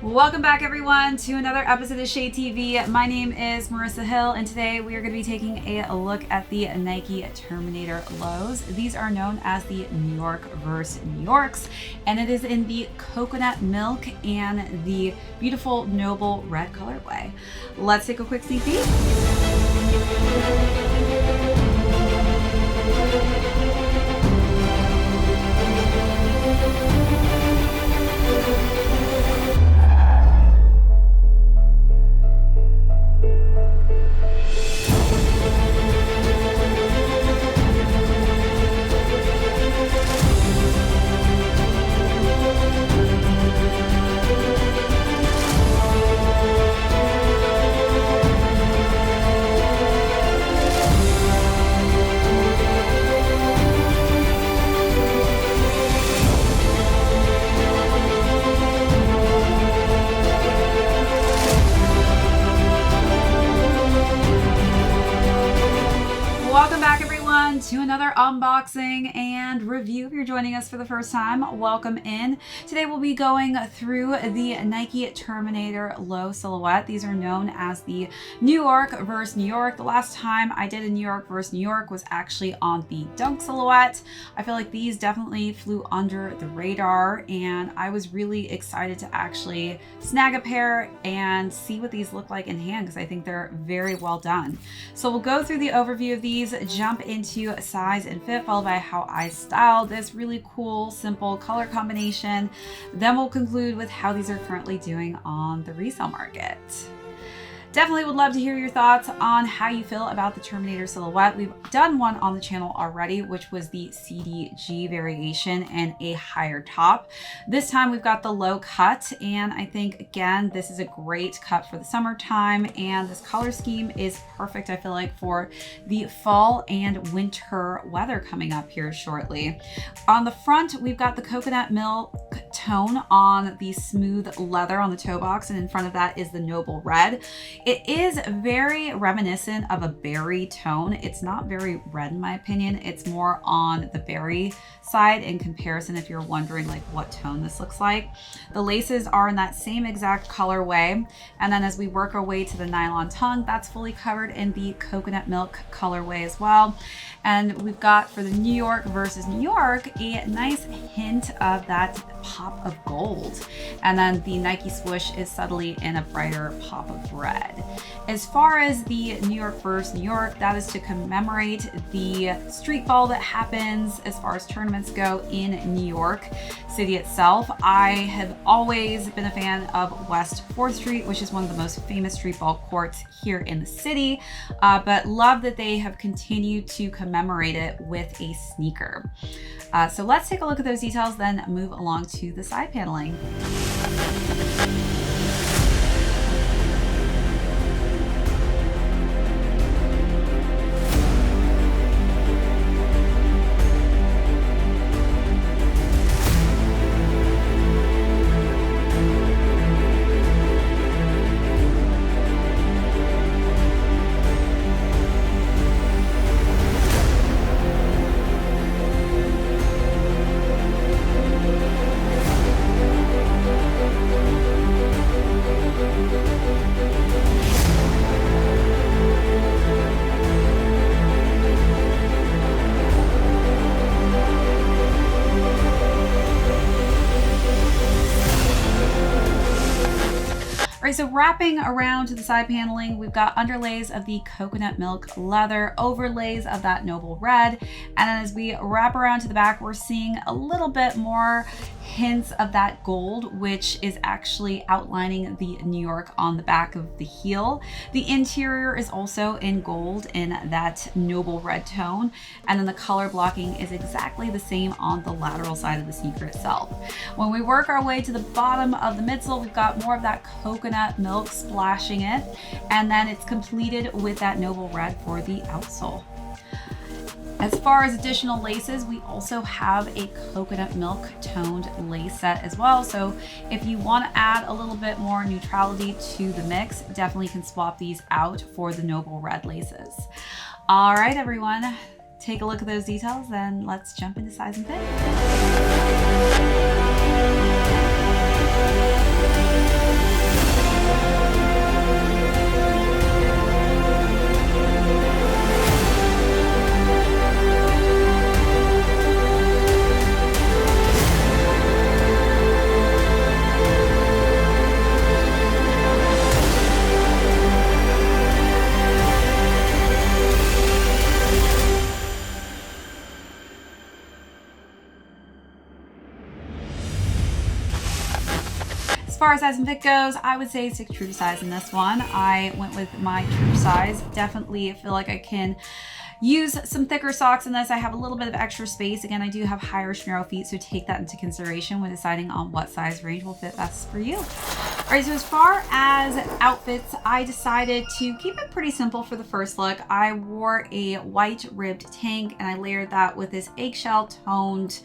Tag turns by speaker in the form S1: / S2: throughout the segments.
S1: Welcome back everyone to another episode of ShadeTV. My name is Marissa Hill and today we are going to be taking a look at the Nike Terminator Lows. These are known as the New York vs. New Yorks and it is in the coconut milk and the beautiful noble red colorway. Let's take a quick sneak peek. Welcome back everyone to another unboxing and review. If you're joining us for the first time, welcome in. Today we'll be going through the Nike Terminator Low silhouette. These are known as the New York vs. New York. The last time I did a New York vs. New York was actually on the Dunk silhouette. I feel like these definitely flew under the radar and I was really excited to actually snag a pair and see what these look like in hand because I think they're very well done. So we'll go through the overview of these, jump into size and fit, followed by how I styled this really cool, simple color combination. Then we'll conclude with how these are currently doing on the resale market. Definitely would love to hear your thoughts on how you feel about the Terminator silhouette. We've done one on the channel already, which was the CDG variation and a higher top. This time we've got the low cut, and I think, again, this is a great cut for the summertime, and this color scheme is perfect, I feel like, for the fall and winter weather coming up here shortly. On the front, we've got the coconut milk tone on the smooth leather on the toe box, and in front of that is the noble red. It is very reminiscent of a berry tone. It's not very red in my opinion. It's more on the berry side in comparison if you're wondering like what tone this looks like. The laces are in that same exact colorway. And then as we work our way to the nylon tongue, that's fully covered in the coconut milk colorway as well. And we've got for the New York versus New York, a nice hint of that pop of gold. And then the Nike swoosh is subtly in a brighter pop of red. As far as the New York versus New York, that is to commemorate the street ball that happens as far as tournaments go in New York City itself. I have always been a fan of West 4th Street, which is one of the most famous street ball courts here in the city, but love that they have continued to commemorate it with a sneaker. So let's take a look at those details, then move along to the side paneling. All right, so wrapping around to the side paneling, we've got underlays of the coconut milk leather, overlays of that noble red, and then as we wrap around to the back, we're seeing a little bit more hints of that gold, which is actually outlining the New York on the back of the heel. The interior is also in gold in that noble red tone, and then the color blocking is exactly the same on the lateral side of the sneaker itself. When we work our way to the bottom of the midsole, we've got more of that coconut milk splashing it, and then it's completed with that noble red for the outsole. As far as additional laces, we also have a coconut milk toned lace set as well. So if you want to add a little bit more neutrality to the mix, definitely can swap these out for the noble red laces. All right, everyone, take a look at those details, then let's jump into size and fit. far as size and fit goes, I would say stick true to size in this one. I went with my true size. Definitely feel like I can use some thicker socks in this. I have a little bit of extra space. Again, I do have higher Schmerow feet, so take that into consideration when deciding on what size range will fit best for you. All right, so as far as outfits, I decided to keep it pretty simple for the first look. I wore a white ribbed tank and I layered that with this eggshell toned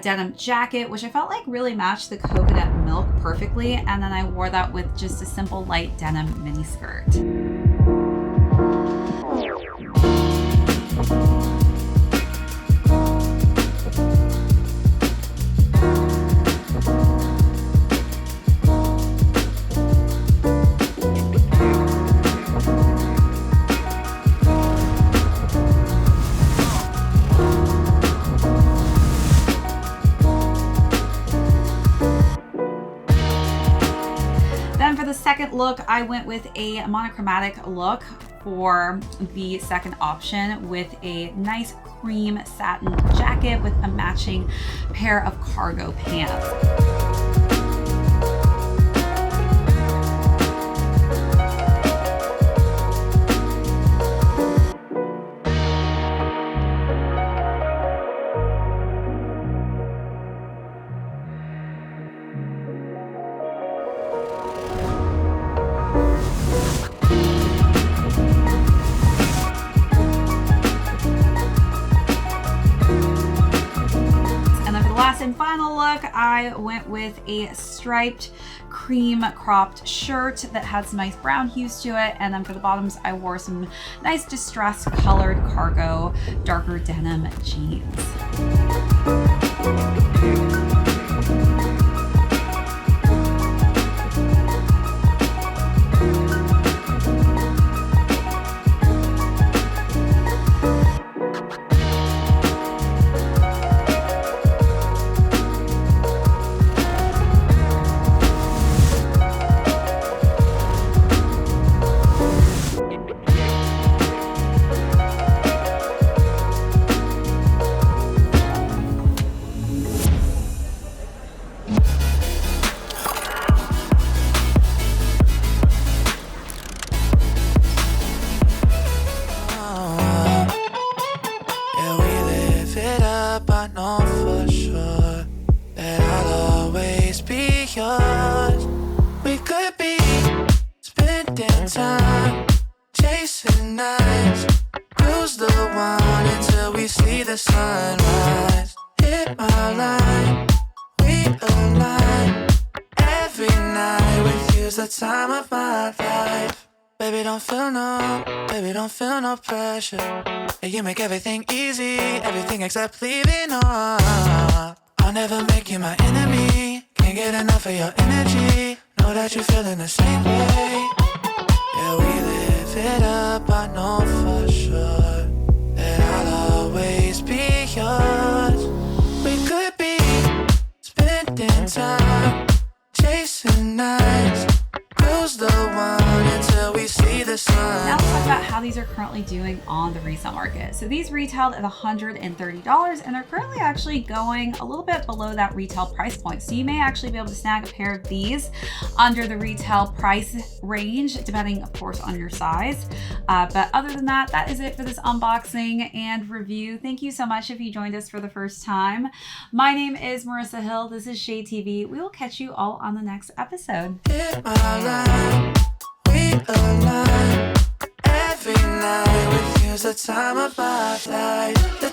S1: denim jacket, which I felt like really matched the coconut milk perfectly. And then I wore that with just a simple light denim mini skirt. Then for the second look, I went with a monochromatic look for the second option with a nice cream satin jacket with a matching pair of cargo pants. And final look, I went with a striped cream cropped shirt that had some nice brown hues to it. And then for the bottoms, I wore some nice distressed colored cargo, darker denim jeans.
S2: Time chasing nights, cruise the one until we see the sunrise. Hit my line, we align. Every night with you's the time of my life. Baby, don't feel no pressure. Yeah, you make everything easy, everything except leaving on. I'll never make you my enemy. Can't get enough of your energy. Know that you're feeling the same way. Yeah, we live it up, I know for sure that I'll always be yours. We could be spending time chasing nights, cruise the one until we see the sun.
S1: Now let's talk about how these are currently doing on the resale market. So these retailed at $130 and they're currently actually going a little bit below that retail price point. So you may actually be able to snag a pair of these under the retail price range, depending of course on your size. But other than that, that is it for this unboxing and review. Thank you so much if you joined us for the first time. My name is Marissa Hill. This is ShadeTV. We will catch you all on the next episode.
S2: We align. Every night with you's the time of my life.